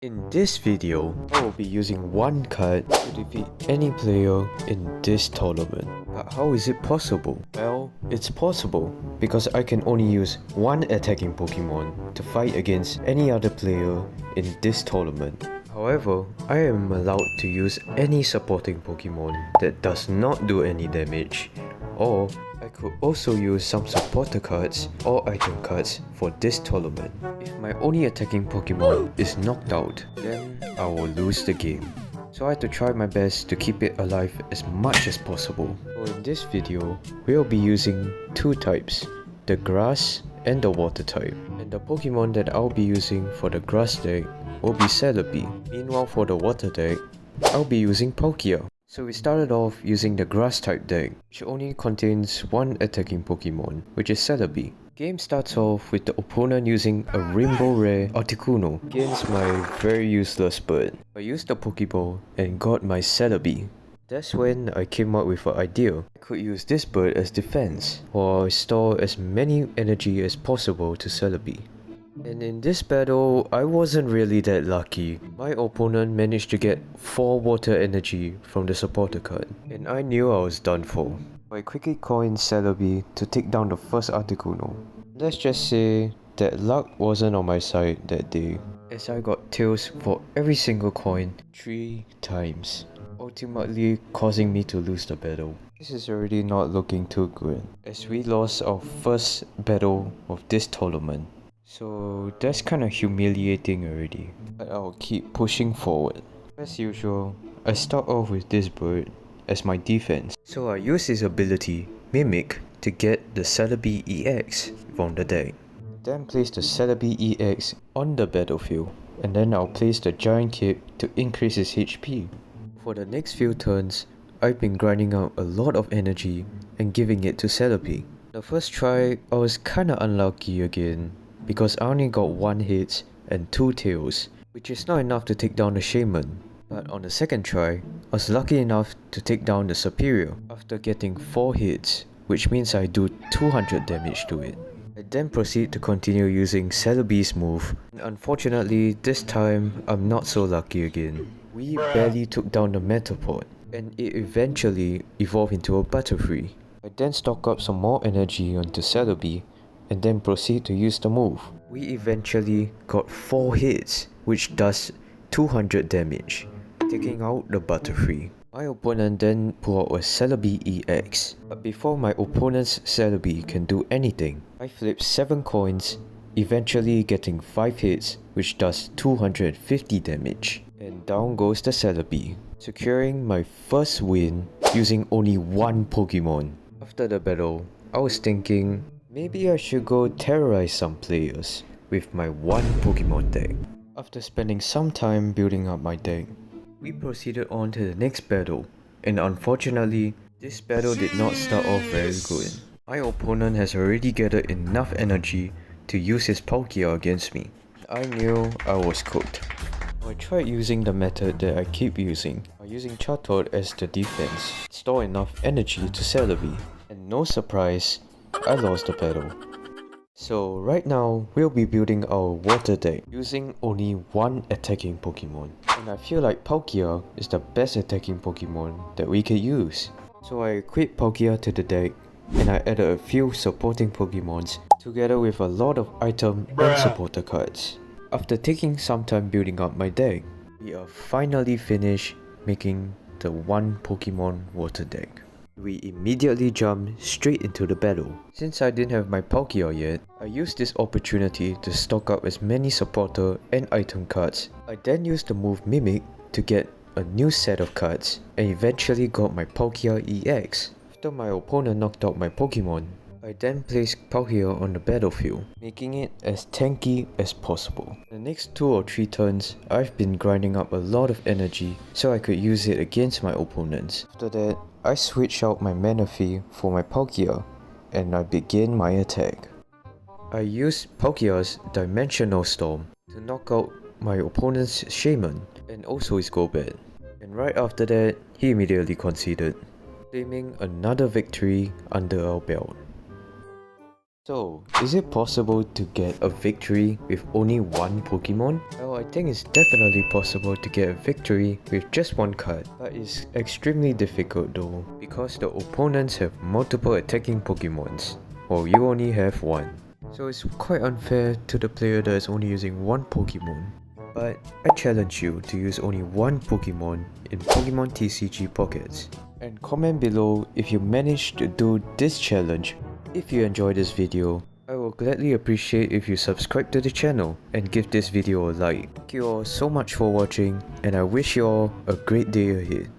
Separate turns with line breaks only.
In this video, I will be using one card to defeat any player in this tournament. But how is it possible? Well, it's possible because I can only use one attacking Pokemon to fight against any other player in this tournament. However, I am allowed to use any supporting Pokemon that does not do any damage, or I could also use some supporter cards or item cards for this tournament. If my only attacking Pokemon is knocked out, then I will lose the game. So I had to try my best to keep it alive as much as possible. So in this video, we'll be using two types, the grass and the water type. And the Pokemon that I'll be using for the grass deck will be Celebi. Meanwhile for the water deck, I'll be using Palkia. So we started off using the grass type deck, which only contains one attacking Pokemon, which is Celebi. Game starts off with the opponent using a Rainbow Rare Articuno against my very useless bird. I used the Pokeball and got my Celebi. That's when I came up with an idea. I could use this bird as defense, or store as many energy as possible to Celebi. And in this battle, I wasn't really that lucky. My opponent managed to get 4 water energy from the supporter card, and I knew I was done for. I quickly coined Celebi to take down the first Articuno. Let's just say that luck wasn't on my side that day, as I got tails for every single coin 3 times, ultimately causing me to lose the battle. This is already not looking too good, as we lost our first battle of this tournament. So that's kinda humiliating already, but I'll keep pushing forward. As usual, I start off with this bird as my defense. So I use his ability, Mimic, to get the Celebi EX from the deck. Then place the Celebi EX on the battlefield, and then I'll place the Giant Cape to increase his HP. For the next few turns, I've been grinding out a lot of energy and giving it to Celebi. The first try, I was kinda unlucky again, because I only got 1 hit and 2 tails, which is not enough to take down the Shaman. But on the second try, I was lucky enough to take down the Superior after getting 4 hits, which means I do 200 damage to it. I then proceed to continue using Celebi's move, and unfortunately this time I'm not so lucky again. We barely took down the Metapod, and it eventually evolved into a Butterfree. I then stock up some more energy onto Celebi, and then proceed to use the move. We eventually got 4 hits, which does 200 damage, taking out the Butterfree. My opponent then pulled out a Celebi EX, but before my opponent's Celebi can do anything, I flip 7 coins, eventually getting 5 hits, which does 250 damage. And down goes the Celebi, securing my first win using only one Pokemon. After the battle, I was thinking, maybe I should go terrorize some players with my one Pokemon deck. After spending some time building up my deck, we proceeded on to the next battle, and unfortunately, this battle did not start off very good. My opponent has already gathered enough energy to use his Palkia against me. I knew I was cooked. I tried using the method that I keep using, by using Chatot as the defense, store enough energy to Celebi, and no surprise, I lost the battle. So right now, we'll be building our water deck using only one attacking Pokemon. And I feel like Palkia is the best attacking Pokemon that we could use. So I equipped Palkia to the deck, and I added a few supporting Pokemons together with a lot of item and supporter cards. After taking some time building up my deck, we are finally finished making the one Pokemon water deck. We immediately jumped straight into the battle. Since I didn't have my Palkia yet, I used this opportunity to stock up as many supporter and item cards. I then used the move Mimic to get a new set of cards, and eventually got my Palkia EX. After my opponent knocked out my Pokemon, I then placed Palkia on the battlefield, making it as tanky as possible. The next 2 or 3 turns, I've been grinding up a lot of energy so I could use it against my opponents. After that, I switched out my Manaphy for my Palkia, and I begin my attack. I used Palkia's Dimensional Storm to knock out my opponent's Shaman, and also his Golbat. And right after that, he immediately conceded, claiming another victory under our belt. So, is it possible to get a victory with only one Pokemon? Well, I think it's definitely possible to get a victory with just one card, but it's extremely difficult though, because the opponents have multiple attacking Pokemons, while you only have one. So it's quite unfair to the player that is only using one Pokemon. But I challenge you to use only one Pokemon in Pokemon TCG Pockets. And comment below if you managed to do this challenge. If you enjoyed this video, I will gladly appreciate if you subscribe to the channel and give this video a like. Thank you all so much for watching, and I wish you all a great day ahead.